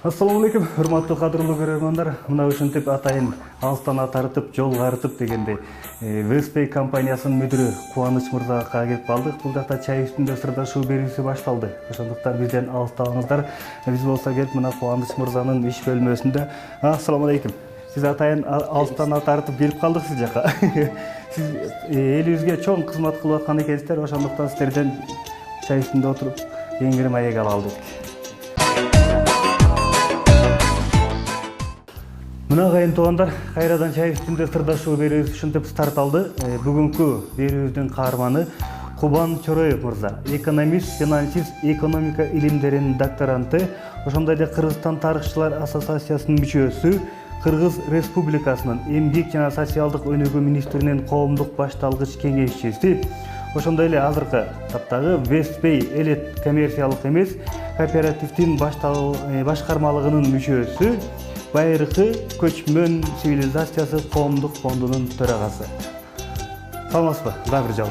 Assalamu алейкум, урматтуу кадырлуу көрөрмандар. Мына ушинтип атайын алыстан атартып, жол карытып дегенде Веспей компаниясынын мүдүрү Кубаныч мырзага келип калдык. Бул жакта чай үстүндө сырдашуу берүүсү башталды. Ошондуктан бизден алыстабаңыздар. Биз болсо келип мына Кубаныч мырзанын иш бөлмөсүндө. Ассаламу алейкум. Сиз атайын алыстан атартып келип калдык сиз жака. Сиз элибизге чоң кызмат кылып аткан экенсиздер. Ошондуктан сиздерден чай үстүндө отуруп кеңири маек ала алдык. Мына кайын туугандар, кайрадан чай үстүндө сырдашуу берүүбүз ушинтип старт алды. Бүгүнкү берүүбүздүн каарманы Кубан Чороев мырза, экономист, финансист, экономика илимдеринин докторанты, ошондой эле Кыргызстан тарыхчылар ассоциациясынын мүчөсү, Кыргыз Республикасынын эмгек жана социалдык өнүгүү министринин коомдук башталгыч кеңешчиси, ошондой эле азыркы таптагы Веспей элет коммерциялык эмес кооперативдин башкармалыгынын мүчөсү, Байыркы көчмөн цивилизациясы коомдук фондунун төрагасы. Саламатсызбы? Дагы бир жолу.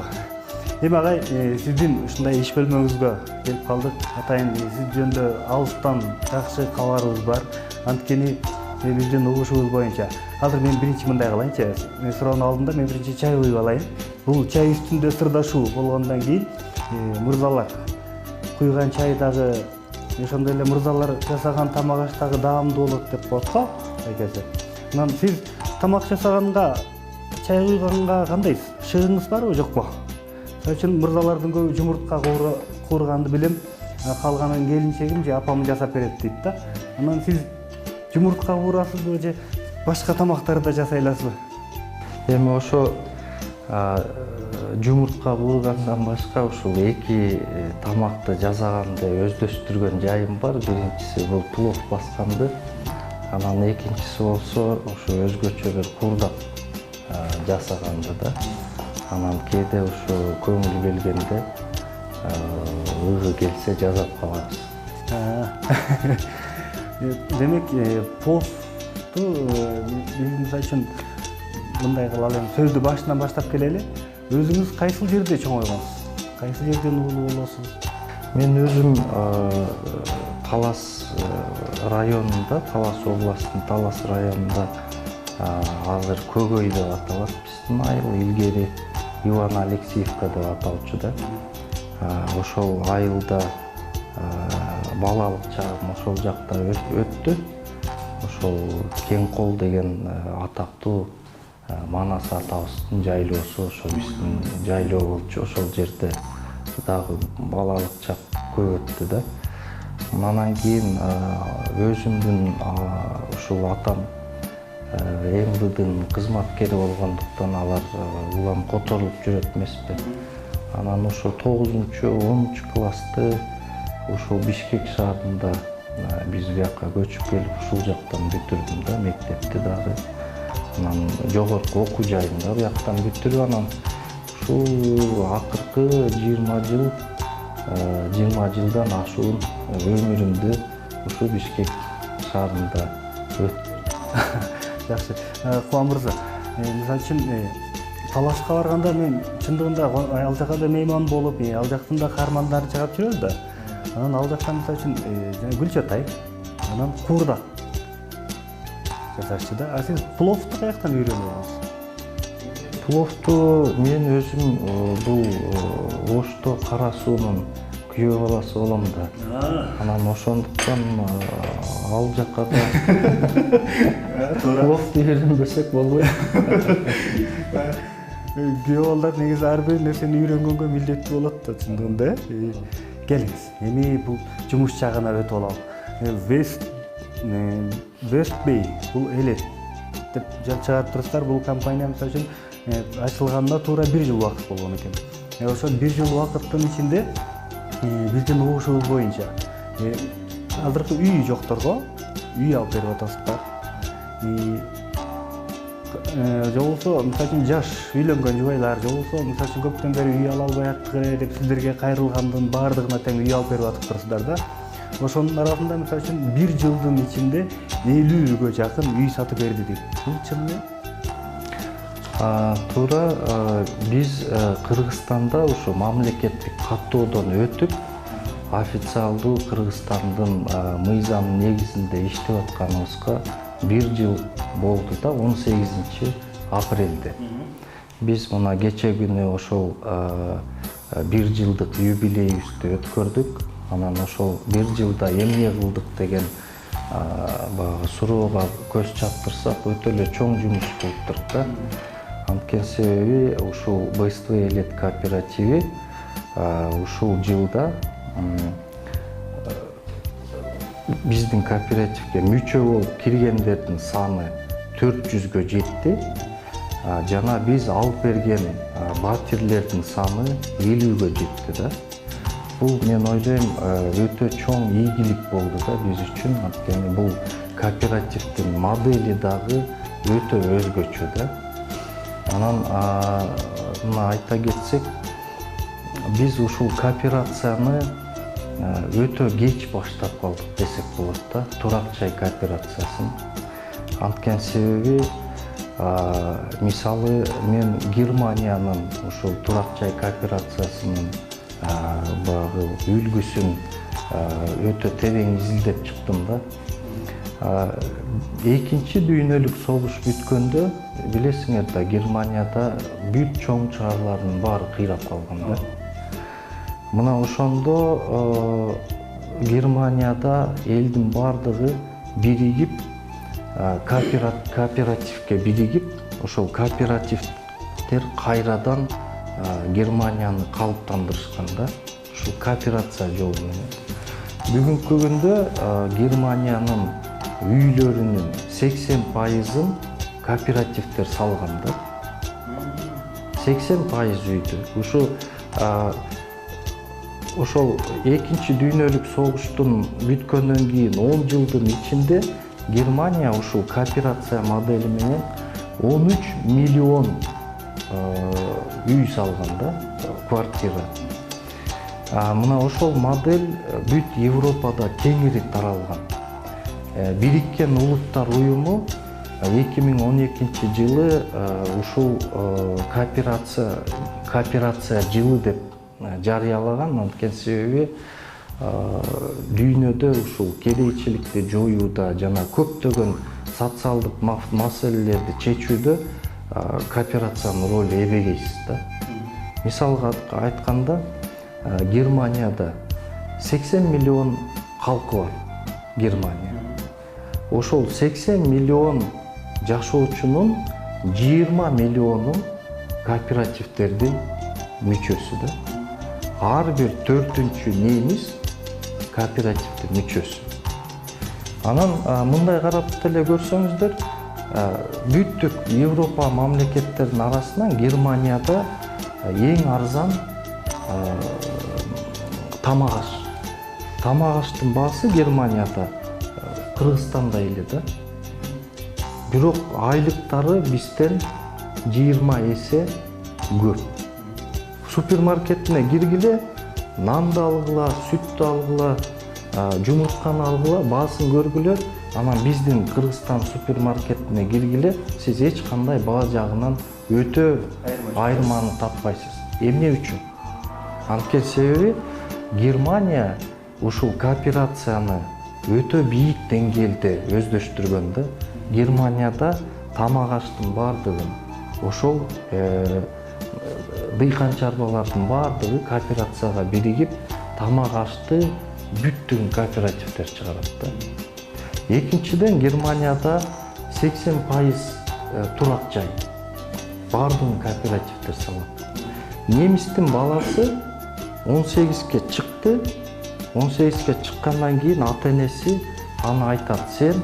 Эми агай, сиздин ушундай иш бөлмөңүзгө келип калдык. Атайын сиз жөнүндө алыстан жакшы кабарыбыз бар. Анткени биздин угушубуз боюнча. Азыр мен биринчи мындай кылайынчы. Мен суроонун алдында мен биринчи чай куюп алайын. Бул чай үстүндө сырдашуу болгондон кийин мырзалар куйган чай дагы ошондой эле мырзалар жасаган тамак аш дагы даамдуу болот деп коет го айкеси. Анан сиз тамак жасаганга, чай куйганга кандайсыз? Шыгыңыз барбы, жокпу? Мисалы үчүн мырзалардын көбү жумуртка куурганды билем, калганын келинчегим же апам жасап берет дейт да. Анан сиз жумуртка куурасызбы же башка тамактарды да жасай аласызбы? Эми ошо жумуртка куургандан башка ушул эки тамакты жасаганды өздөштүргөн жайым бар. Биринчиси бул плов басканды, анан экинчиси болсо ушу өзгөчө бир куурдак жасаганды да. Анан кээде ушу көңүл келгенде ыгы келсе жасап калабыз. Демек, пловду биз мисалы үчүн мындай кылалы, сөздү башынан баштап келели. Өзүңүз кайсыл жерде чоңойгонсуз? Кайсыл жерден уулуу болосуз? Мен өзүм Талас районунда, Талас областынын Талас районунда азыр Көгөй деп аталат биздин айыл, илгери Иван Алексеевка деп аталчу да. Ошол айылда балалык чагым ошол жакта өттү. Ошол Кеңкол деген атактуу Манас атабыздын жайлоосу, ошо биздин жайлоо болчу. Ошол жерде дагы балалык чак көп өттү да. Андан кийин өзүмдүн ушул атам МВДнын кызматкери болгондуктан алар улам которулуп жүрөт эмеспи. Анан ошо 9-10 классты ушул Бишкек шаарында биз бияка көчүп келип ушул жактан бүтүрдүм да, мектепти дагы. Анан жогорку окуу жайында бияктан бүтүрүп, анан ушул акыркы 20 жылдан ашуун өмүрүмдү ушу Бишкек шаарында өттүм. Жакшы. Кубан мырза, мисалы үчүн Таласка барганда мен чындыгында ал жака да мейман болуп, ал жактын да каармандарын чыгап жүрөбүз да. Анан ал жактан мисалы үчүн гүл чатай, анан куурдак жасашчы да. А сиз пловду каяктан үйрөнгөнсүз? Пловду мен өзүм бул Ошто Кара суунун күйөө баласы болом да. Анан ошондуктан ал жакка да пловду үйрөнбөсөк болбойт. Күйөө балдар негизи ар бир нерсени үйрөнгөнгө милдеттүү болот да, чындыгында. Келиңиз, эми бул жумуш жагына өтүп алалы. Веспей бул элет деп чыгарып турсуздар. Бул компания мисалы үчүн ачылганына туура 1 жыл убакыт болгон экен. Ошол 1 жыл убакыттын ичинде биздин угушубуз боюнча азыркы үй жокторго үй алып берип атасыздар. Же болбосо мисалы үчүн жаш үйлөнгөн жубайлар, же болбосо мисалы үчүн көптөн бери үй ала албай аттыгы деп сиздерге кайрылгандын баардыгына тең үй алып берип атыптырсыздар да. Ошонун арасында мисалы үчүн 1 жылдын ичинде 50-гө жакын үй сатып берди дейт. Бул чынбы? Туура, биз Кыргызстанда ушу мамлекеттик каттоодон өтүп, официалдуу Кыргызстандын мыйзамы негизинде иштеп атканыбызга 1 жыл болду да 18 апрелде. Биз мына кече күнү ошол 1 жылдык юбилейибизди өткөрдүк. Анан ошол 1 жылда эмне кылдык деген баягы суроога көз чаптырсак, өтө эле чоң жумуш кылыптыр да. Анткени себеби ушул БСТ элет кооперативи ушул жылда биздин кооперативге мүчө болуп киргендердин саны 400гө жетти. Жана биз алып берген батирлердин саны 50гө жетти да. Бул мен ойлойм өтө чоң ийгилик болду да биз үчүн. Анткени бул кооперативдин модели дагы өтө өзгөчө да. Анан мына айта кетсек, биз ушул кооперацияны өтө кеч баштап калдык десек болот да, турак жай кооперациясын. Анткени себеби мисалы мен Германиянын ушул турак жай кооперациясынын багы үлгүсүн өтө терең изилдеп чыктым да. Экинчи дүйнөлүк согуш бүткөндө билесиңер да, Германияда бүт чоң чыгарлардын баары кыйрап калган да. Мына ошондо Германияда элдин баардыгы биригип, кооперативге биригип, ошол кооперативдер кайрадан Германияны калыптандырышкан да, ушул кооперация жолу менен. Бүгүнкү күндө Германиянын үйлөрүнүн 80%-ын кооперативдер салган да. 80% үйдү. Ошол экинчи дүйнөлүк согуштун бүткөндөн кийин 10 жылдын ичинде Германия ушул кооперация модели менен 13 миллион үй салган да, квартира. Мына ошол модель бүт Европада кеңири таралган. Бириккен Улуттар уюму 2012 жылы ушул кооперация жылы деп жарыялаган. Анткени себеби дүйнөдө ушул кедейчиликти жоюуда жана көптөгөн социалдык маселелерди чечүүдө кооперациянын ролу эбегейсиз да. Мисалга айтканда, Германияда 80 миллион калкы бар. Германия. Ошол 80 миллион жашоочунун 20 миллиону кооперативдердин мүчөсү да. Ар бир 4-чү немис кооперативдин мүчөсү. Анан мындай карап деле көрсөңүздөр, бүттүк Европа мамлекеттеринин арасынан Германияда эң арзан тамак аш. Тамак аштын баасы Германияда Кыргызстанда эле да. Бирок айлыктары бизден 20 эсе көп. Супермаркетине киргиле, нанды алгыла, сүттү алгыла, жумуртканы алгыла, баасын көргүлө. Анан биздин Кыргызстан супермаркетине киргиле, сиз эч кандай баа жагынан өтө айырманы таппайсыз. Эмне үчүн? Анткени себеби Германия ушул кооперацияны өтө бийик деңгээлде өздөштүргөн да. Германияда тамак аштын баардыгын ошол дыйкан чарбалардын баардыгы кооперацияга биригип, тамак ашты бүттүгүн кооперативдер чыгарат да. Экинчиден, Германияда 80% турак жай. Баардыгын кооперативдер салат. Немистин баласы 18-ке чыкты. 18-ке чыккандан кийин ата-энеси аны айтат: "Сен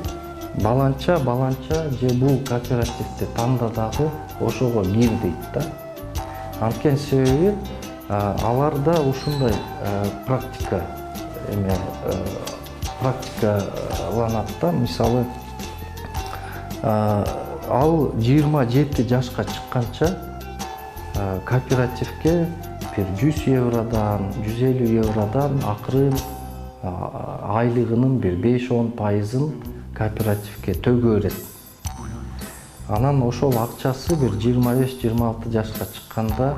баланча же бул кооперативди танда дагы ошого кир" дейт да. Анткени себеби аларда ушундай практикаланат да. Мисалы, ал 27 жашка чыкканча кооперативге бир 100 евродан, 150 евродан акырын айлыгынын бир 5-10%-ын кооперативге төгө берет. Анан ошол акчасы бир 25-26 жашка чыкканда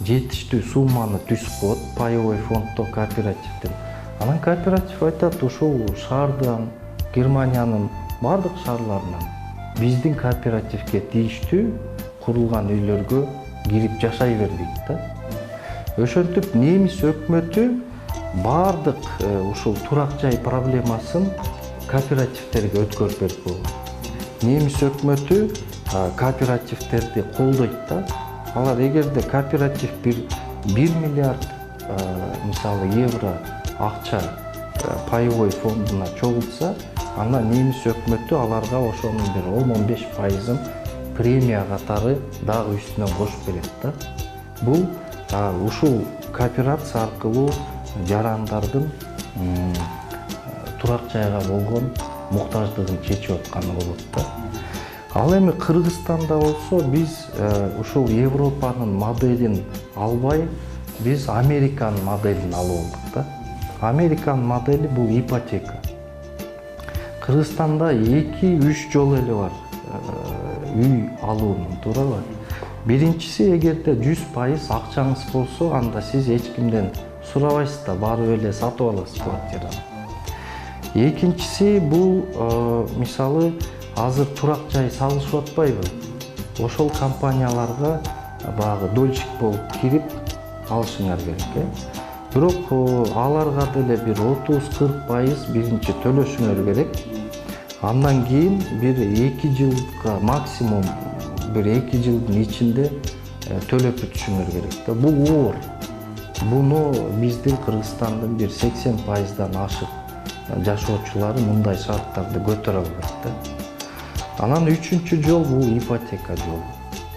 жетиштүү сумманы түзүп коет паевой фонддо кооперативден. Анан кооператив айтат, ушул шаардан, Германиянын бардык шаарларынан биздин кооперативге тийиштүү курулган үйлөргө кирип жашай бер дейт да. Ошентип немис өкмөтү бардык ушул турак жай проблемасын кооперативтерге өткөрүп берип койгон. Немис өкмөтү кооперативтерди колдойт да. Алар эгерде кооператив 1 миллиард мисалы евро акча паевой фондуна чогултса, анда немис өкмөтү аларга ошонун бир 10-15%-ын премия катары дагы үстүнөн кошуп берет да. Бул ушул кооперация аркылуу жарандардын турак жайга болгон муктаждыгын чечип атканы болот да. Ал эми Кыргызстанда болсо биз ушул Европанын моделин албай, биз Американын моделин алып алдык да. Американын модели бул ипотека. Кыргызстанда 2-3 жол эле бар үй алуунун, туурабы? Биринчиси, эгерде 100% акчаңыз болсо, анда сиз эч кимден сурабайсыз да, барып эле сатып аласыз квартираны. Экинчиси бул мисалы азыр турак жай салышып атпайбы? Ошол компанияларга баягы дольщик болуп кирип алышыңар керек. Бирок аларга деле бир 30-40% биринчи төлөшүңөр керек. Андан кийин бир 2 жылга максимум бир 2 жылдын ичинде төлөп бүтүшүңөр керек да. Бул оор. Буну биздин Кыргызстандын бир 80%дан ашык жашоочулары мындай шарттарды көтөрө албайт да. Анан үчүнчү жол бул ипотека жолу.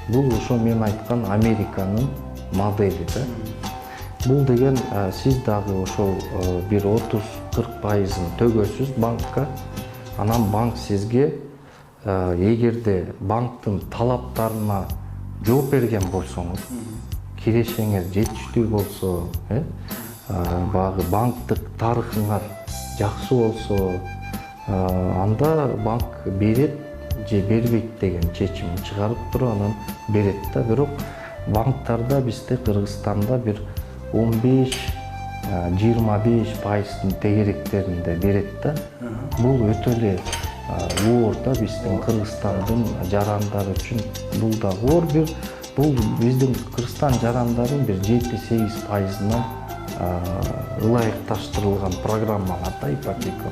Бул ошо мен айткан Американын модели да. Бул деген сиз дагы ошол бир 30-40%-ын төгөсүз банкка. Анан банк сизге эгерде банктын талаптарына жооп берген болсоңуз, кирешеңер жетиштүү болсо, баягы банктык тарыхыңар жакшы болсо, анда банк берет же бербейт деген чечимин чыгарып туруп анан берет да. Бирок банктарда бизде Кыргызстанда бир 15-25%-ын тегеректеринде берет да. Бул өтө эле оор да биздин Кыргызстандын жарандары үчүн. Бул да оор бул биздин Кыргызстан жарандарын бир 7-8%-ына ылайыкташтырылган программалар да ипотека.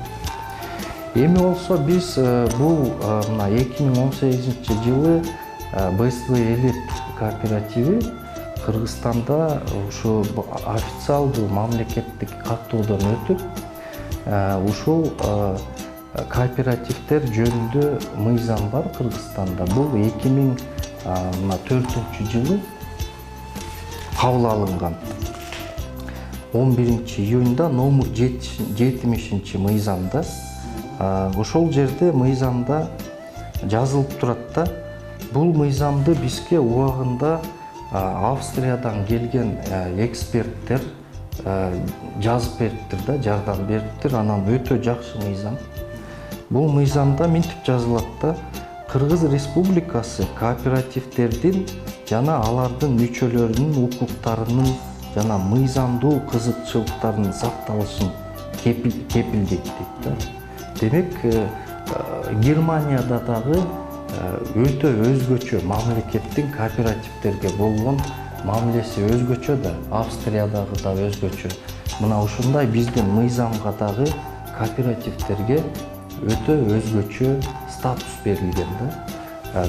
Эми болсо биз бул мына 2018-жылы БСВ Элет кооперативи Кыргызстанда ушу официалдуу мамлекеттик каттоодон өтүп, ушул кооперативдер жөнүндө мыйзам бар Кыргызстанда. Бул 2004-жылы кабыл алынган. 11-июнда номер 70-мыйзамда ошол жерде мыйзамда жазылып турат да. Бул мыйзамды бизге убагында Австриядан келген эксперттер жазып бериптир да, жардам бериптир. Анан өтө жакшы мыйзам. Бул мыйзамда мынтип жазылат да: Кыргыз Республикасы кооперативдердин жана алардын мүчөлөрүнүн укуктарынын жана мыйзамдуу кызыкчылыктарынын сакталышын кепилдейт дейт да. Демек, Германияда дагы өтө өзгөчө мамлекеттин кооперативдерге болгон мамилеси өзгөчө да, Австриядагы да өзгөчө. Мына ушундай биздин мыйзамга дагы кооперативдерге өтө өзгөчө статус берилген да.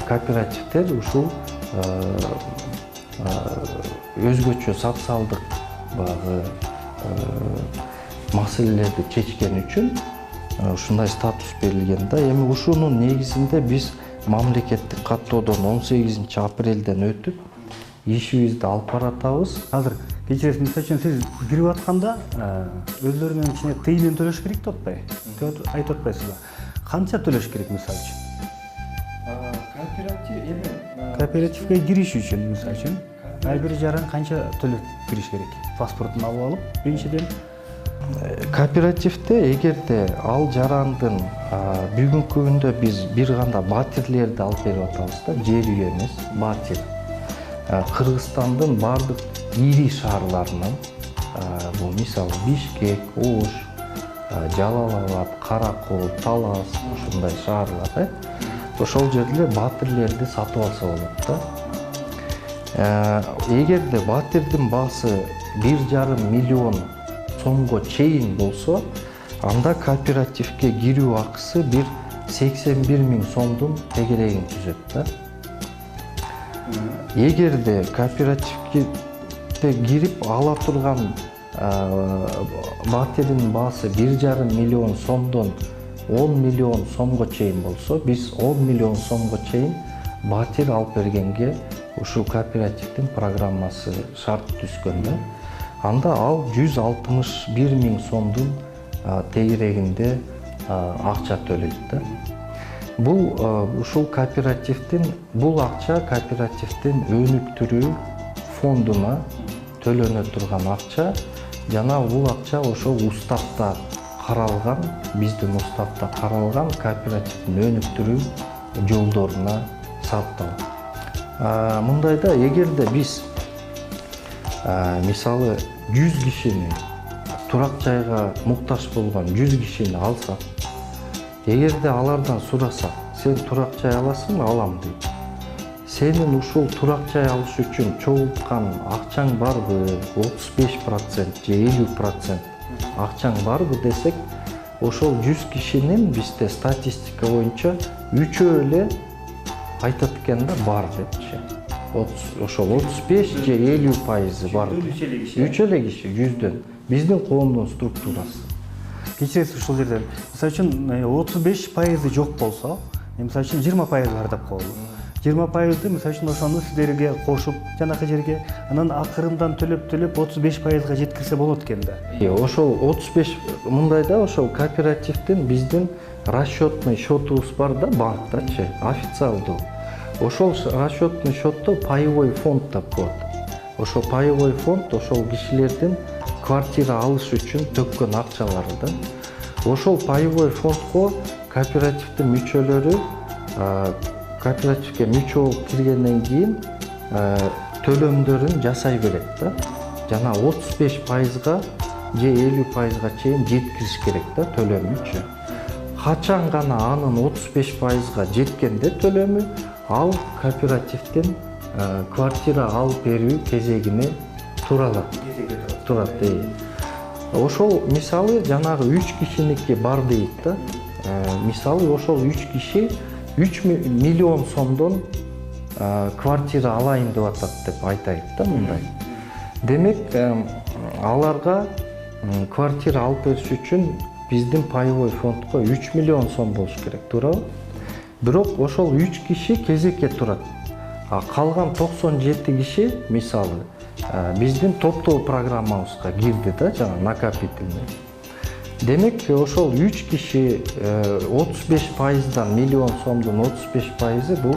Кооперативдер ушул өзгөчө социалдык багы маселелерди чечкен үчүн ушундай статус берилген да. Эми ушунун негизинде биз мамлекеттик каттоодон 18-апрелден өтүп ишибизди алып баратабыз. Азыр кечиресиз, мисалы үчүн сиз кирип атканда өздөрүнүн ичине тыйынын төлөш керек деп атпайбы? Айтып атпайсызбы? Канча төлөш керек мисалы үчүн? Кооперативге кириш үчүн мисалы үчүн ар бир жаран канча төлөп кириш керек? Паспортун алып алып, биринчиден кооперативде эгерде ал жарандын бүгүнкү күндө биз бир гана батирлерди алып берип атабыз да, жер үй эмес, батир. Кыргызстандын бардык ири шаарларынан, бул мисалы Бишкек, Ош, Жалал Абад, Каракол, Талас ушундай шаарлар. Ошол жерде батирлерди сатып алса болот да. Эгерде батирдин баасы 1,5 миллион сомго чейин болсо, анда кооперативге кирүү акысы 81 000 сомдун тегерегин түзөт да. Эгерде кооперативге кирип ала турган батирдин баасы 1,5 миллион сомдон 10 миллион сомго чейин болсо, биз 10 миллион сомго чейин батир алып бергенге ушул кооперативдин программасы шарт түзгөн да. Анда ал 161 000 сомдун тегерегинде акча төлөйт да. Бул ушул кооперативдин акча кооперативдин өнүктүрүү фондуна төлөнө турган акча, жана бул акча ошол уставда каралган, биздин уставда каралган кооперативдин өнүктүрүү жолдоруна сарпталат. Мындайда эгерде биз мисалы 100 кишини турак жайга муктаж болгон 100 кишини алсак, эгерде алардан сурасак, сен турак жай аласыңбы? Алам дейт. Сенин ушул турак жай алыш үчүн чогулткан акчаң барбы? 35% же 50% акчаң барбы десек, ошол 100 кишинин бизде статистика боюнча 3 эле айтат экен да, бар депчи. Ошол 35 же 50% бар. 3 эле киши 100дөн. Биздин коомдун структурасы. Кечиресиз ушул жерден. Мисалы үчүн 35% жок болсо, мисалы үчүн 20% бар деп коелу. 20%ды мисалы үчүн ошону сиздерге кошуп, жанакы жерге анан акырындан төлөп 35%га жеткирсе болот экен да. Ошол 35 мындайда ошол кооперативдин биздин расчетный счетубуз бар да, банктачы, официалдуу. Ошол расчетный счетту паевой фонд деп коет. Ошол паевой фонд ошол кишилердин квартира алыш үчүн төккөн акчалары да. Ошол паевой фондко кооперативдин мүчөлөрү кооперативге мүчө болуп киргенден кийин төлөмдөрүн жасай берет да. Жана 35%га же 50%га чейин жеткириш керек да төлөмүнчү. Качан гана анын 35%га жеткенде төлөмү, ал кооперативдин квартира алып берүү кезегине турат. Ошол мисалы жанагы 3 кишиники бар дейт да. Мисалы ошол 3 киши 3 миллион сомдон квартира алайын деп атат деп айтайык да мындай. Демек, аларга квартира алып бериш үчүн биздин паевой фондко 3 миллион сом болуш керек, туурабы? Бирок ошол 3 киши кезекке турат. Калган 97 киши мисалы биздин топтоо программабызга кирди да, жана накопительный. Демек, ошол 3 киши 35%дан миллион сомдун 35% бул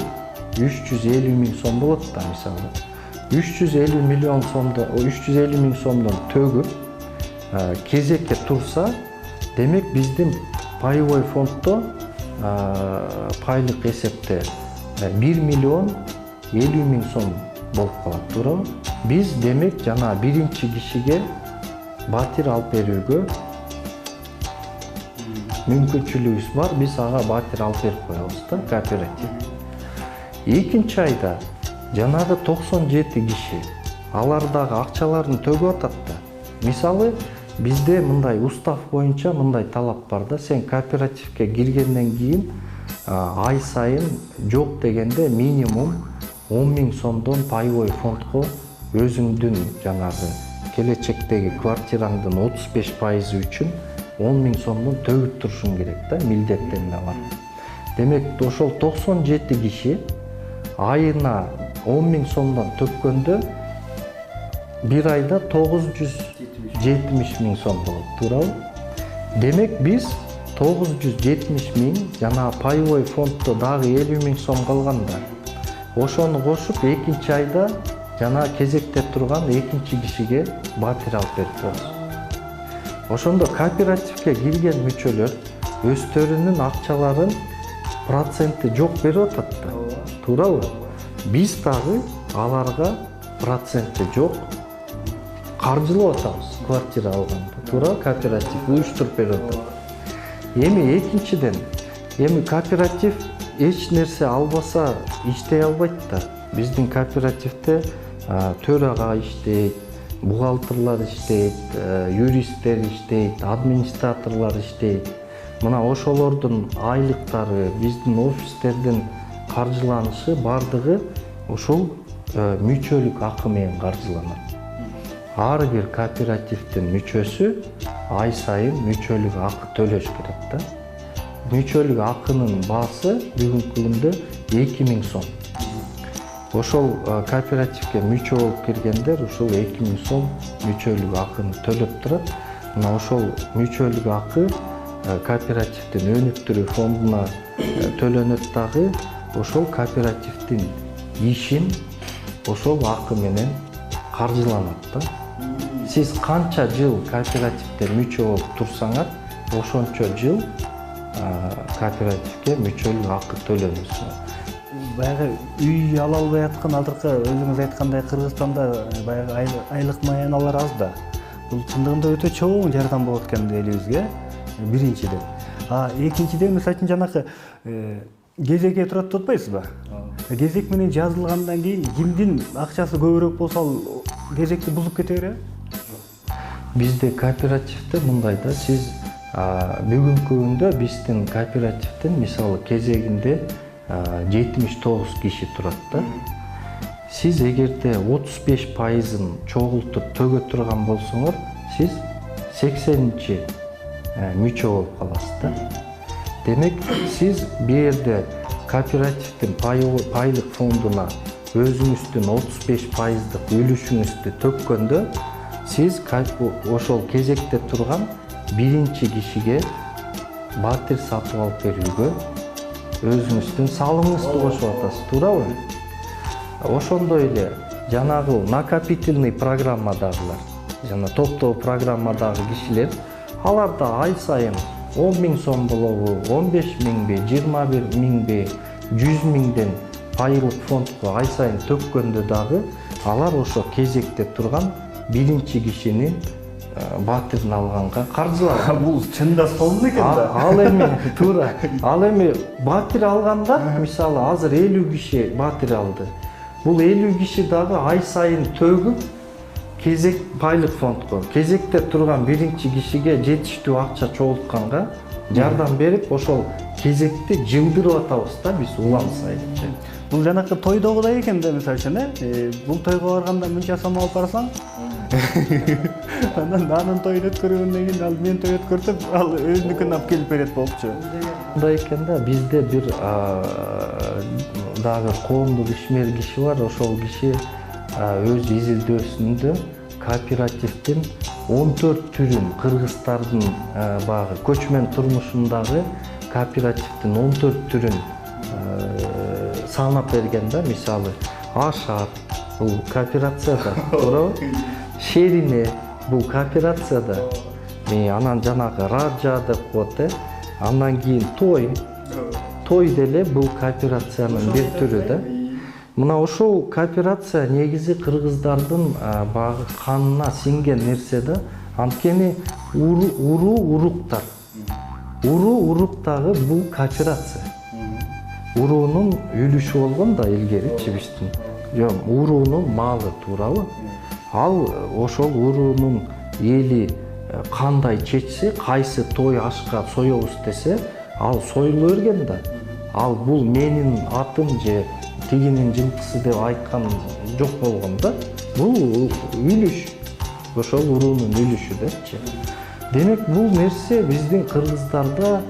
350 000 сом болот да, мисалы. 350 000 сомдон төгүп кезекке турса, демек биздин паевой фонддо пайлык эсепте 1 миллион 50 000 сом болуп калат, туурабы? Биз демек жана биринчи кишиге батир алып берүүгө мүмкүнчүлүгүбүз бар, биз ага батир алып берип коебуз да, кооператив. Экинчи айда жанагы 97 киши алар дагы акчаларын төгүп атат да. Мисалы, бизде мындай устав боюнча мындай талап бар да, сен кооперативге киргенден кийин ай сайын жок дегенде минимум 10 000 сомдон паевой фондко өзүңдүн жанагы келечектеги квартираңдын 35% үчүн 10 000 сомдон төгүп турушуң керек да, милдеттенме бар. Демек, ошол 97 киши айына 10 000 сомдон төккөндө бир айда 970 000 сом болот, туурабы? Демек, биз 970 000 жана паевой фонддо дагы 50 000 сом калганда, ошону кошуп экинчи айда жана кезекте турган экинчи кишиге батир алып берип коебуз. Ошондо кооперативге кирген мүчөлөр өздөрүнүн акчаларын проценти жок берип атат да, туурабы? Биз дагы аларга проценти жок каржылап атабыз квартира алганда. Туура, кооператив уюштуруп берип атат. Эми экинчиден, эми кооператив эч нерсе албаса иштей албайт да. Биздин кооперативде төрага иштейт, бухгалтерлар иштейт, юристтер иштейт, администраторлар иштейт. Мына ошолордун айлыктары, биздин офистердин каржыланышы бардыгы ошол мүчөлүк акы менен каржыланат. Ар бир кооперативдин мүчөсү ай сайын мүчөлүк акы төлөш керек да. Мүчөлүк акынын баасы бүгүнкү күндө 2000 сом. Ошол кооперативге мүчө болуп киргендер ошол 2000 сом мүчөлүк акыны төлөп турат. Мына ошол мүчөлүк акы кооперативдин өнүктүрүү фондуна төлөнөт дагы, ошол кооперативдин ишин ошол акы менен каржыланат да. Сиз канча жыл кооперативде мүчө болуп турсаңар, ошончо жыл кооперативге мүчөлүк акы төлөнөсүңөр. Баягы үй ала албай аткан азыркы өзүңүз айткандай Кыргызстанда баягы айлык маяналар аз да. Бул чындыгында өтө чоң жардам болот экен элибизге. Биринчиден. Экинчиден мисалы үчүн жанакы кезекке турат деп атпайсызбы? Кезек менен жазылгандан кийин кимдин акчасы көбүрөөк болсо ал кезекти бузуп кете береби? Бизде кооперативде мындай да, сиз бүгүнкү күндө биздин кооперативдин мисалы кезегинде 79 киши турат да. Сиз эгерде 35%-ын чогултуп төгө турган болсоңор, сиз 80-чи мүчө болуп каласыз да. Демек, сиз бул жерде кооперативдин пайлык фондуна өзүңүздүн 35%-дык үлүшүңүздү төккөндө, сиз ошол кезекте турган биринчи кишиге батир сатып алып берүүгө өзүңүздүн салымыңызды кошуп атасыз, туурабы? Ошондой эле жанагы накопительный программадагылар, жана топтоо программадагы кишилер, алар да ай сайын 10 000 сом болобу, 15 000би, 21 000би, 100 000ден пайлык фондго ай сайын төккөндө дагы алар ошо кезекте турган биринчи кишинин батирин алганга каржыланат. Бул чында сонун экен да. Ал эми туура. Ал эми батир алгандар, мисалы азыр 50 киши батир алды. Бул 50 киши дагы ай сайын төгүп кезек пайлык фондго, кезекте турган биринчи кишиге жетиштүү акча чогултканга жардам берип, ошол кезекти жылдырып атабыз да биз улам сайынчы. Бул жанакы тойдогудай экен да, мисалы үчүн, бул тойго барганда мынча сом алып барсаң, анын тоюн өткөргөндөн кийин ал мен той өткөртүп, ал өзүнүкүн алып келип берет болчу. Мындай экен да, бизде бир дагы коомдук ишмер киши бар, ошол киши өз изилдөөсүндө кооперативдин 14 түрүн, кыргыздардын багы көчмөн турмушундагы кооперативдин 14 түрүн санап берген да. Мисалы, Ашар бул кооперацияда, туурабы? Шерине бул кооперацияда, анан жанагы Раджа деп коет, андан кийин той деле бул кооперациянын бир түрү да. Мына ошол кооперация негизи кыргыздардын багы канына сиңген нерсе да. Анткени уруктар. Урук дагы бул кооперация. Уруунун үлүшү болгон да илгеричи биздин. Уруунун малы, туурабы? Ал ошол уруунун эли кандай чечсе, кайсы той ашка соёбуз десе, ал союла берген да. Ал бул менин атым же тигинин жылкысы деп айткан жок болгон да. Бул үлүш, ошол уруунун үлүшү депчи. Демек, бул нерсе биздин кыргыздарда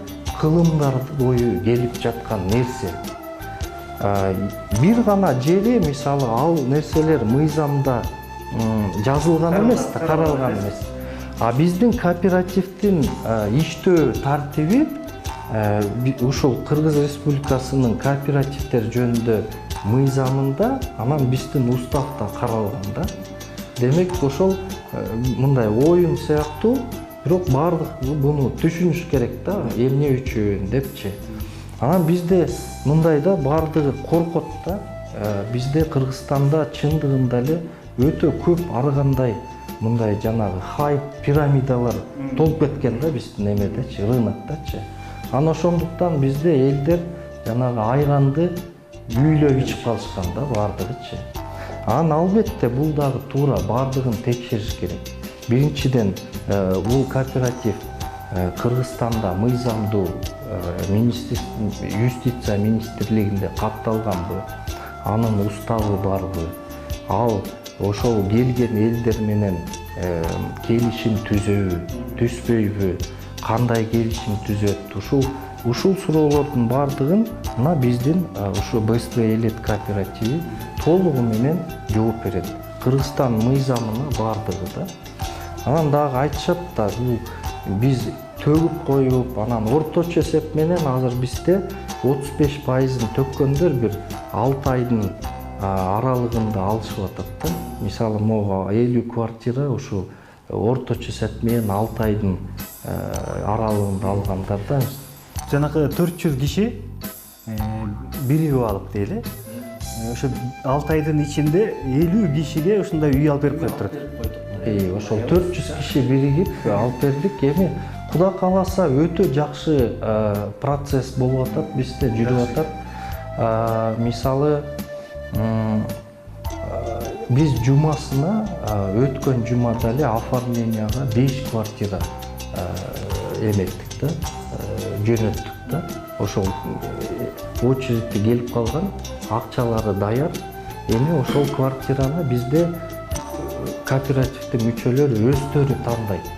кылымдар бою келип жаткан нерсе. Бир гана жери, мисалы, ал нерселер мыйзамда жазылган эмес да, каралган эмес. Биздин кооперативдин иштөө тартиби ушул Кыргыз Республикасынын кооперативдер жөнүндө мыйзамында, анан биздин уставда каралган да. Демек, ошол мындай оюн сыяктуу, бирок баардык буну түшүнүш керек да, эмне үчүн депчи. Анан бизде мындай да баардыгы коркот да. Бизде Кыргызстанда чындыгында эле өтө көп ар кандай мындай жанагы хайп пирамидалар толуп кеткен да биздин эмедечи, рынокточу. Анан ошондуктан бизде элдер жанагы айганды үйлөп ичип калышкан да бардыгычы. Анан албетте бул дагы туура, бардыгын текшериш керек. Биринчиден бул кооператив Кыргызстанда мыйзамдуу юстиция министрлигинде катталганбы, анын уставы барбы, ал ошол келген элдер менен келишим түзөбү, түзбөйбү, кандай келишим түзөт, ушул суроолордун бардыгын мына биздин ушу БСТ Элет кооперативи толугу менен жооп берет. Кыргызстан мыйзамына бардыгы да. Анан дагы айтышат да, бул биз төгүп коюп, анан орточо эсеп менен азыр бизде 35%-ын төккөндөр бир 6 айдын аралыгында алышып атат да. Мисалы, мого 50 квартира ушу орточо эсеп менен 6 айдын аралыгында алгандарда. Жанагы 400 киши биригип алып дейли. Ошо 6 айдын ичинде 50 кишиге ушундай үй алып берип коюп турат. Ошол 400 киши биригип алып бердик. Эми Кудай кааласа өтө жакшы процесс болуп атат, бизде жүрүп атат. Мисалы, биз жумасына өткөн жумада эле оформленияга 5 квартира эметтик да, жөнөттүк да. Ошол очередке келип калган, акчалары даяр. Эми ошол квартираны бизде кооперативдин мүчөлөрү өздөрү тандайт.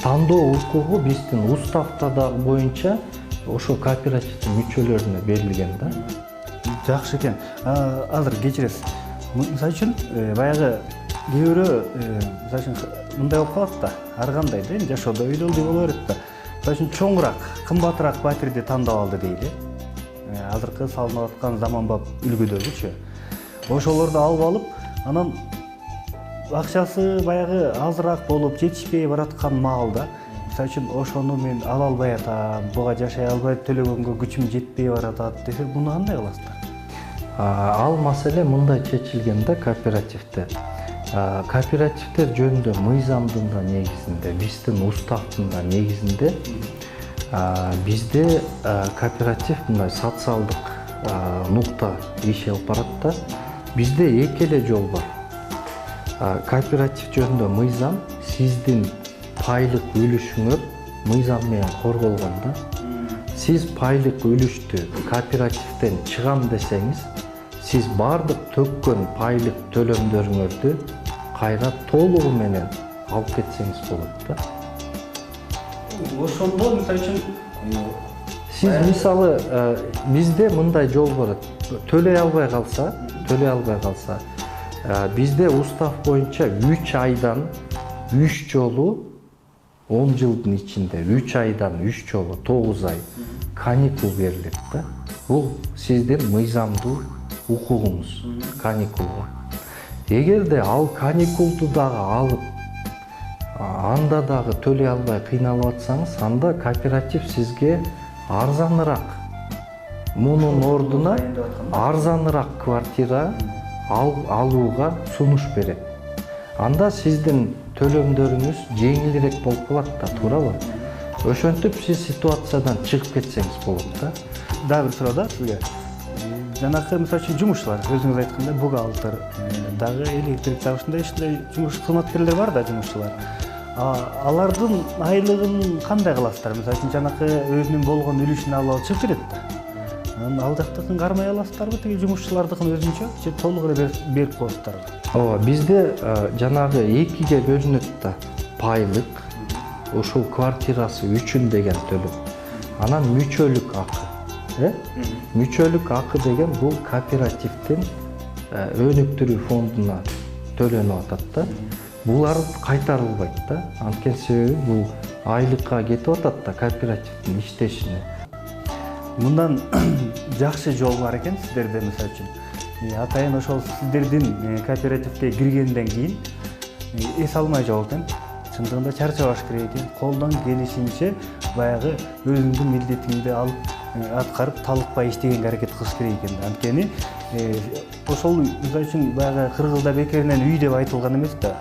Тандоо укугу биздин уставда боюнча ошол кооперативдин мүчөлөрүнө берилген да. Жакшы экен. Азыр кечиресиз. Мисалы үчүн баягы кээ бирөө мисалы үчүн мындай болуп калат да, ар кандай да жашоодо үйлөлдү боло берет да. Мисалы үчүн чоңураак, кымбатыраак батирди тандап алды дейли. Азыркы салынып аткан заманбап үлгүдөгүчү. Ошолорду алып алып, анан акчасы баягы азыраак болуп жетишпей бараткан маалда, мисалы үчүн ошону мен ала албай атам, буга жашай албай төлөгөнгө күчүм жетпей баратат десе, муну кандай кыласыздар? Ал маселе мындай чечилген да кооперативде. Кооперативдер жөнүндө мыйзамдын да негизинде, биздин уставдын да негизинде бизде кооператив мындай социалдык нукта иш алып барат да. Бизде эки эле жол бар. Кооператив жөнүндө мыйзам сиздин пайлык үлүшүңөр мыйзам менен корголгон да. Сиз пайлык үлүштү кооперативден чыгам десеңиз, сиз бардык төккөн пайлык төлөмдөрүңөрдү кайра толугу менен алып кетсеңиз болот да. Ошондо мисалы үчүн сиз мисалы бизде мындай жол бар. Төлөй албай калса, бизде устав боюнча 3 айдан 3 жолу 10 жылдын ичинде 3 айдан 3 жолу 9 ай каникул берилет да. Бул сиздин мыйзамдуу укугуңуз каникулга. Эгерде ал каникулду дагы алып, анда дагы төлөй албай кыйналып атсаңыз, анда кооператив сизге арзаныраак, мунун ордуна арзаныраак квартира алууга сунуш берет. Анда сиздин төлөмдөрүңүз жеңилирээк болуп калат да, туурабы? Ошентип сиз ситуациядан чыгып кетсеңиз болот да. Дагы бир суроо да сизге. Жанагы мисалы үчүн жумушчулар, өзүңүз айткандай бухгалтер, дагы электрик, дагы ушундай жумуш кызматкерлер бар да, жумушчулар. Алардын айлыгын кандай кыласыздар? Мисалы үчүн жанагы өзүнүн болгон үлүшүн алып чыгып кетет да. Ал жактыкын кармай аласыздарбы, тиги жумушчулардыкын өзүнчө же толук эле берип коесуздарбы? Ооба, бизде жанагы экиге бөлүнөт да. Пайлык, ошол квартирасы үчүн деген төлөм. Анан мүчөлүк акы. Мүчөлүк акы деген бул кооперативдин өнүктүрүү фондуна төлөнүп атат да. Булар кайтарылбайт да. Анткени себеби бул айлыкка кетип атат да кооперативдин иштешине. Мындан жакшы жол бар экен сиздерде, мисалы үчүн. Атайын ошол сиздердин кооперативге киргенден кийин эс алмай жок экен. Чындыгында чарчабаш керек экен. Колдон келишинче баягы өзүңдүн милдетиңди алып аткарып, талыкпай иштегенге аракет кылыш керек экен. Анткени ошол мисалы үчүн баягы кыргызда бекеринен үй деп айтылган эмес да.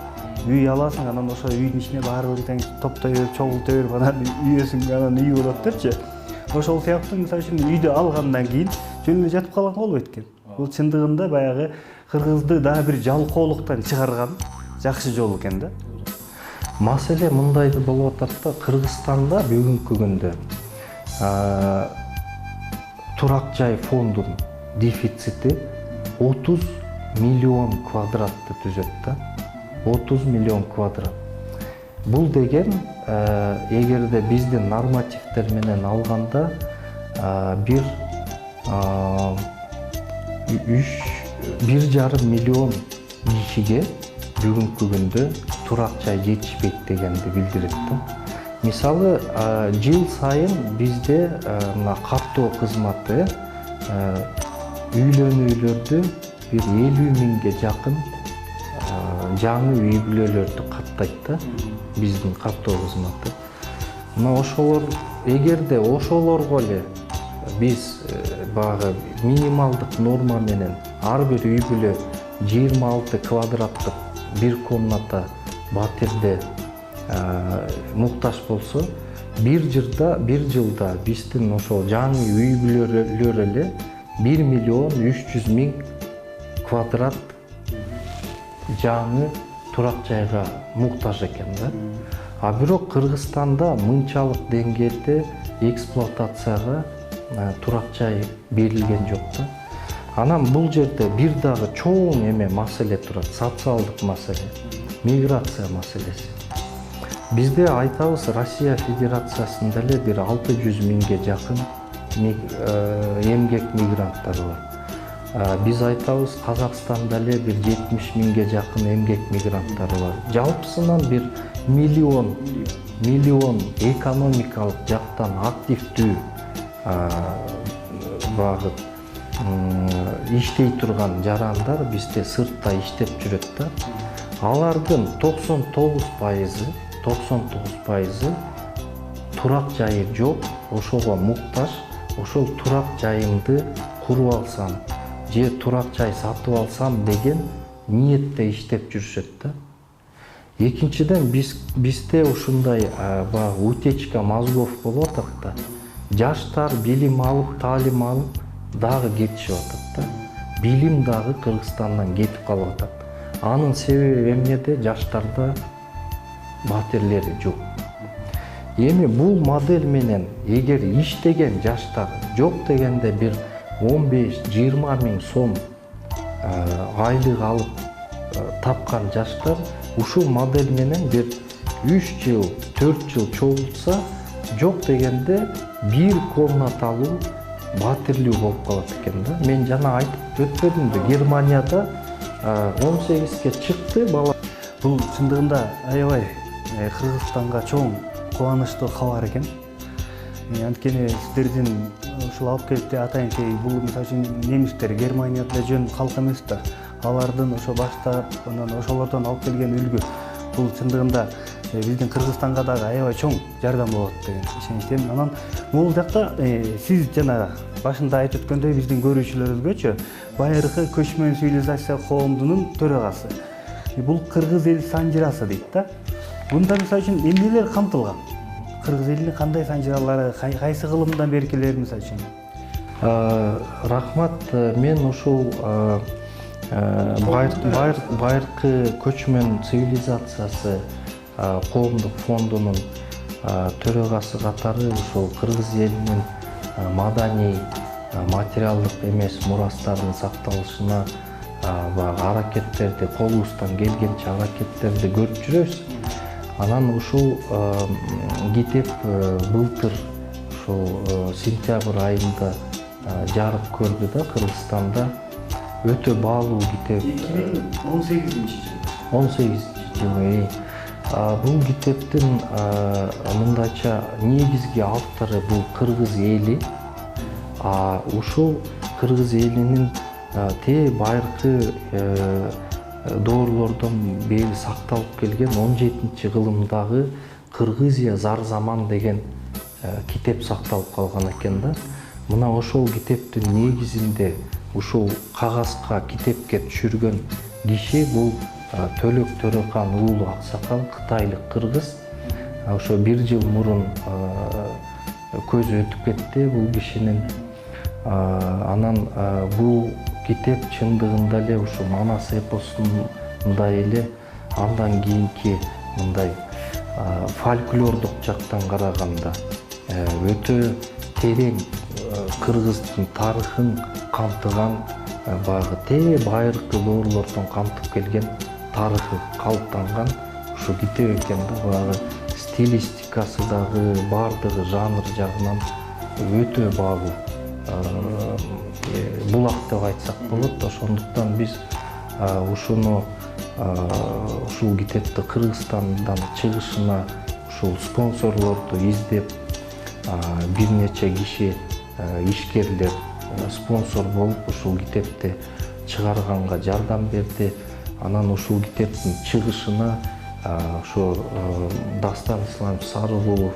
үй аласың, анан ошо үйдүн ичине баары бир тең топтой берип, чогулта берип, анан үйөсүң, анан үй болот депчи. Ошол сыяктуу мисалы үчүн үйдү алгандан кийин жөн эле жатып калганга болбойт экен. Бул чындыгында баягы кыргызды дагы бир жалкоолуктан чыгарган жакшы жол экен да. Маселе мындайды болуп атат да, Кыргызстанда бүгүнкү күндө турак жай фондунун дефицити 30 миллион квадратты түзөт да. 30 миллион квадрат. Бул деген эгерде биздин нормативдер менен алганда бир 1,5 миллион кишиге бүгүнкү күндө турак жай жетишпейт дегенди билдирет да. Мисалы, жыл сайын бизде мына каттоо кызматы үйлөнүүлөрдү бир 50 миңге жакын жаңы үй бүлөлөрдү каттайт да, биздин каттоо кызматы. Мына ошолор, эгерде ошолорго эле биз баягы минималдык норма менен ар бир үй бүлө 26 квадраттык бир комната батирде муктаж болсо, бир жылда биздин ошол жаңы үй бүлөлөр эле 1 миллион 300 миң квадрат жаңы турак жайга муктаж экен да. А бирок Кыргызстанда мынчалык деңгээлде эксплуатацияга турак жай берилген жок да. Анан бул жерде бир дагы чоң эме маселе турат, социалдык маселе, миграция маселеси. Бизде айтабыз, Россия Федерациясында эле бир 600 миңге жакын эмгек мигранттары бар. Биз айтабыз, Казакстанда эле бир 70 миңге жакын эмгек мигранттары бар. Жалпысынан бир миллион экономикалык жактан активдүү багыт иштей турган жарандар бизде сыртта иштеп жүрөт да. Алардын 99% турак жайы жок, ошого муктаж. Ошол турак жайымды куруп алсам, же турак жай сатып алсам деген ниетте иштеп жүрүшөт да. Экинчиден, бизде ушундай баягы утечка мозгов болуп атат да. Жаштар билим алып, таалим алып дагы кетишип атат да. Билим дагы Кыргызстандан кетип калып атат. Анын себеби эмнеде? Жаштарда батирлери жок. Эми бул модель менен эгер иштеген жаштар жок дегенде бир 15-20 миң сом айлык алып тапкан жаштар ушул модель менен бир 3 жыл, 4 жыл чогултса, жок дегенде бир комнаталуу батирлүү болуп калат экен да. Мен жана айтып өтпөдүмбү, Германияда 18-ке чыкты бала. Бул чындыгында аябай Кыргызстанга чоң кубанычтуу кабар экен. Анткени сиздердин ушул алып келип атайын бул мисалы үчүн немистер Германияда жөн калк эмес да. Алардын ошо баштап, анан ошолордон алып келген үлгү бул чындыгында биздин Кыргызстанга дагы аябай чоң жардам болот деген ишеничтемин. Анан бул жакта сиз жана башында айтып өткөндөй биздин көрүүчүлөрүбүзгөчө байыркы көчмөн цивилизация коомдунун төрагасы. Бул кыргыз эл санжырасы дейт да. Бунда мисалы үчүн эмнелер камтылган? Кыргыз элинин кандай санжыралары, кайсы кылымдан беркилер мисалы үчүн? Рахмат, мен ушул байыркы көчмөн цивилизациясы коомдук фондунун төрагасы катары ушул кыргыз элинин маданий, материалдык эмес мурастарынын сакталышына аракеттерди, колубуздан келгенче аракеттерди көрүп жүрөбүз. Анан ушул китеп былтыр ушул сентябрь айында жарык көрдү да Кыргызстанда. Өтө баалуу китеп. 18-жылы. Бул китептин мындайча негизги автору бул кыргыз эли. Ушул кыргыз элинин байыркы доорлордон бери сакталып келген 17-кылымдагы Кыргызия зар заман деген китеп сакталып калган экен да. Мына ошол китептин негизинде ушул кагазга, китепке түшүргөн киши бул Төлөк Төрөкан уулу аксакал кытайлык кыргыз. Ошо 1 жыл мурун көзү өтүп кетти бул кишинин. Анан бул китеп чындыгында эле ушу Манас эпосундай эле андан кийинки мындай фольклордук жактан караганда өтө терең кыргыздын тарыхын камтыган, баягы байыркы доорлордон камтып келген тарыхы калыптанган ушу китеп экен да. Баягы стилистикасы дагы баардыгы жанр жагынан өтө багуу булак деп айтсак болот. Ошондуктан биз ушуну ушул китепти Кыргызстандан чыгышына ушул спонсорлорду издеп, бир нече киши ишкерлер спонсор болуп ушул китепти чыгарганга жардам берди. Анан ушул китептин чыгышына ошо Дастан Исламов Сарыгулов,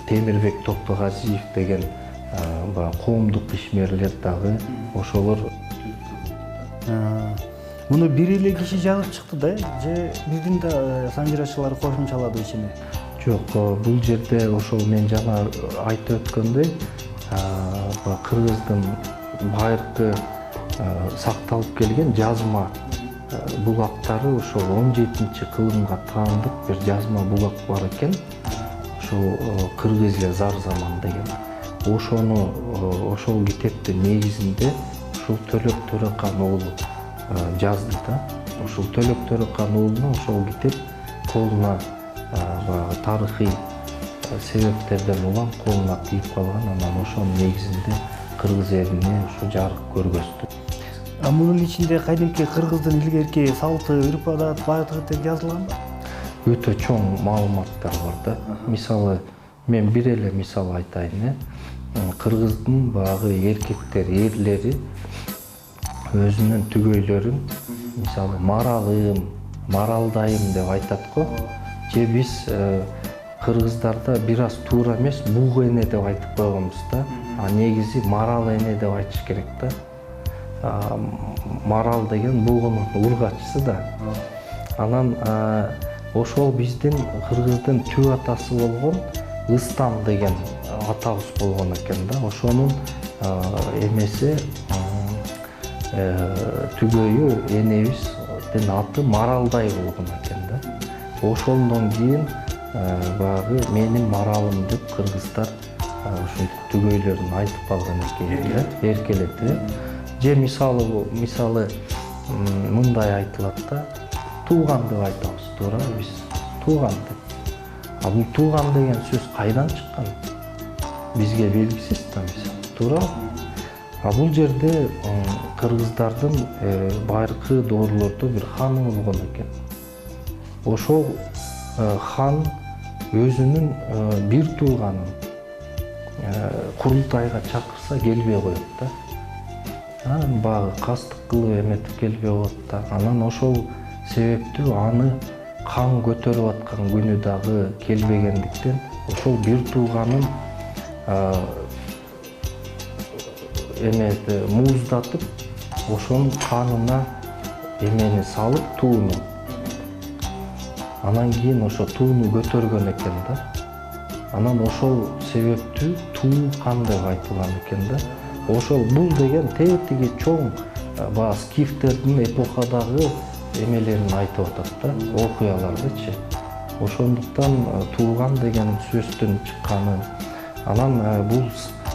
Темирбек Токтогазиев деген коомдук ишмерлер дагы ошолор. Муну бир эле киши жазып чыкты да, же биздин да санжырачылар кошумчалады ичине? Жок, бул жерде ошол мен жана айтып өткөндөй, кыргыздын байыркы сакталып келген жазма булактары ошол 17-кылымга таандык бир жазма булак бар экен. Ошол Кыргызия зар заман деген. Ошол китептин негизинде ушул Төлөк Төрөкан уулу жазды да. Ушул Төлөк Төрөкан уулуна ошол китеп колуна тарыхый себептерден улам колуна тийип калган. Анан ошонун негизинде кыргыз элине ушу жарык көргөздү. Мунун ичинде кадимки кыргыздын илгерки салты, үрп-адат баардыгы тең жазылганбы? Өтө чоң маалыматтар бар да. Мисалы, мен бир эле мисал айтайын. Кыргыздын багы эркектер, эрлери өзүнүн түгөйлөрүн, мисалы, маралым, маралдайым деп айтат го. Же биз кыргыздарда бир аз туура эмес, буг эне деп айтып койгонбуз да. Негизи марал эне деп айтыш керек да. Марал деген бугунун ургачысы да. Анан ошол биздин кыргыздын түп атасы болгон Ыстан деген атабыз болгон экен да. Ошонун эмеси түгөйү энебиздин аты Маралдай болгон экен да. Ошондон кийин багы менин маралым деп кыргыздар ушул түгөйлөрүн айтып калган экен, эркелетип. Же мисалы мындай айтылат да, тууган деп айтабыз, туура биз тууган деп. Бул тууган деген сөз кайдан чыккан? Бизге белгисиз да, туура. Бул жерде кыргыздардын байыркы доорлордо бир ханы болгон экен. Ошол хан өзүнүн бир тууганын курултайга чакырса келбей коет да. Багы кастык кылып эметип келбей коет да. Анан ошол себептүү аны кан көтөрүп аткан күнү дагы келбегендиктен ошол бир тууганын эмеди мууздатып, ошонун канына эмени салып тууну. Анан кийин ошо тууну көтөргөн экен да. Анан ошол себептүү туу кан деп айтылган экен да. Ошол бул деген тетиги чоң баягы скифтердин эпохадагы эмелерин айтып атат да, окуялардычы. Ошондуктан тууган деген сөздөн чыкканы. Анан бул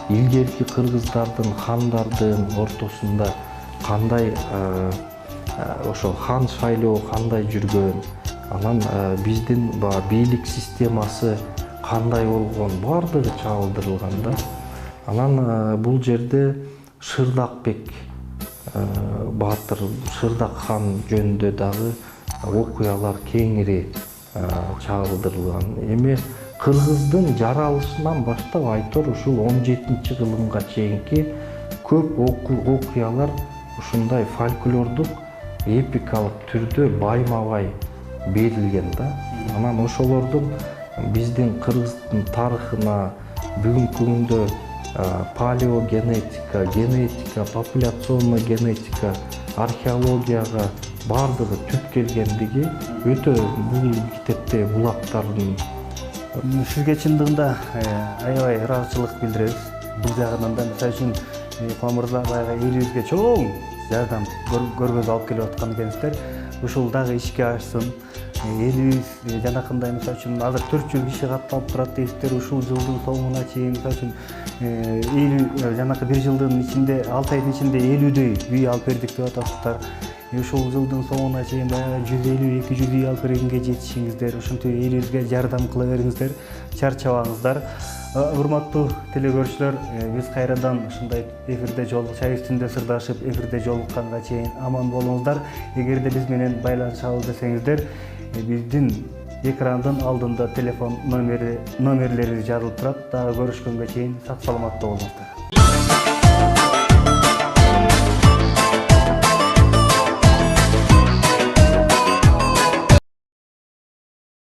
илгерки кыргыздардын хандардын ортосунда кандай ошол хан шайлоо кандай жүргөн, анан биздин бийлик системасы кандай болгон, баардыгы чагылдырылган да. Анан бул жерде Шырдакбек баатыр, Шырдак хан жөнүндө дагы окуялар кеңири чагылдырылган. Эми кыргыздын жаралышынан баштап айтор ушул 17-кылымга чейинки көп окуялар ушундай фольклордук эпикалык түрдө байма-бай берилген да. Анан ошолордун биздин кыргыздын тарыхына бүгүнкү күндө палеогенетика, генетика, популяционный генетика археологияга бардыгы түп келгендиги өтө бул китепте булактардын. Сизге чындыгында аябай ыраазычылык билдиребиз. Бул жагынан да мисалы үчүн Кубан мырза баягы элибизге чоң жардам көргөзүп алып келип аткан экенсиздер. Ушул дагы ишке ашсын. Элибиз жанакындай мисалы үчүн азыр 400 киши катталып турат дейсиздер. Ушул жылдын соңуна чейин мисалы үчүн жанакы бир жылдын ичинде 6 айдын ичинде 50дөй үй алып бердик деп атасыздар. Ушул жылдын соңуна чейин баягы 150-200 үй алып бергенге жетишиңиздер. Ушинтип элибизге жардам кыла бериңиздер, чарчабаңыздар. Урматтуу телекөрүүчүлөр, биз кайрадан ушундай эфирде чай үстүндө сырдашып, эфирде жолукканга чейин аман болуңуздар. Эгерде биз менен байланышабыз десеңиздер, биздин экрандын алдында телефон номерлери жазылып турат. Дагы көрүшкөнгө чейин сак саламатта болуңуздар.